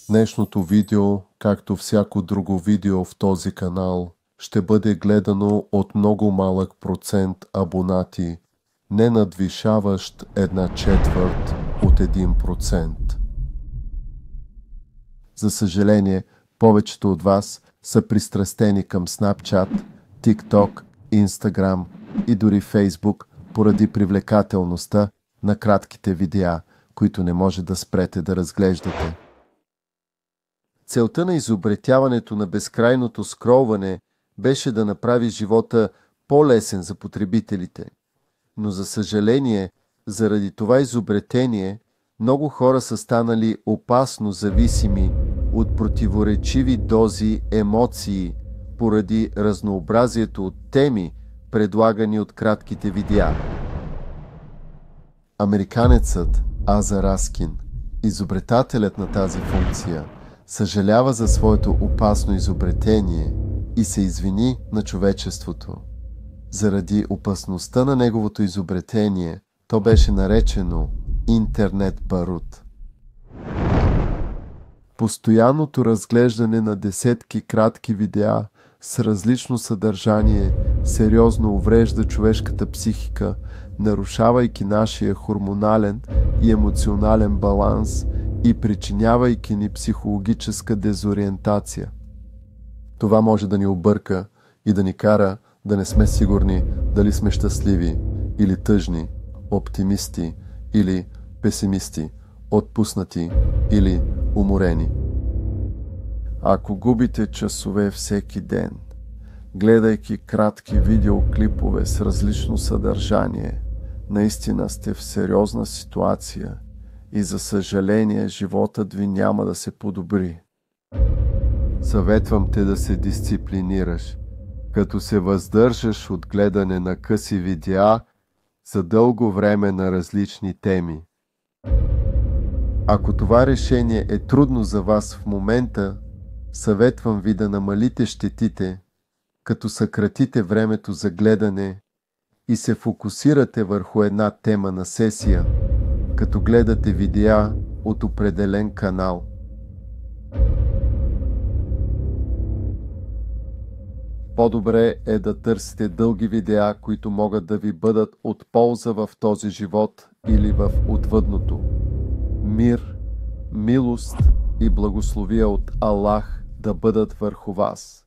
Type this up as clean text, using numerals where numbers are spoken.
Днешното видео, както всяко друго видео в този канал, ще бъде гледано от много малък процент абонати, не надвишаващ 1/4 от 1%. За съжаление, повечето от вас са пристрастени към Snapchat, TikTok, Instagram и дори Facebook поради привлекателността на кратките видеа, които не може да спрете да разглеждате. Целта на изобретяването на безкрайното скролване беше да направи живота по-лесен за потребителите. Но за съжаление, заради това изобретение, много хора са станали опасно зависими от противоречиви дози емоции поради разнообразието от теми, предлагани от кратките видеа. Американецът Аза Раскин, изобретателят на тази функция, съжалява за своето опасно изобретение и се извини на човечеството. Заради опасността на неговото изобретение, то беше наречено интернет барут. Постоянното разглеждане на десетки кратки видеа с различно съдържание сериозно уврежда човешката психика, нарушавайки нашия хормонален и емоционален баланс и причинявайки ни психологическа дезориентация. Това може да ни обърка и да ни кара да не сме сигурни дали сме щастливи или тъжни, оптимисти или песимисти, отпуснати или уморени. Ако губите часове всеки ден, гледайки кратки видеоклипове с различно съдържание, наистина сте в сериозна ситуация и за съжаление животът ви няма да се подобри. Съветвам те да се дисциплинираш, като се въздържаш от гледане на къси видеа за дълго време на различни теми. Ако това решение е трудно за вас в момента, съветвам ви да намалите щетите, като съкратите времето за гледане и се фокусирате върху една тема на сесия, като гледате видеа от определен канал. По-добре е да търсите дълги видеа, които могат да ви бъдат от полза в този живот или в отвъдното. Мир, милост и благословия от Аллах да бъдат върху вас.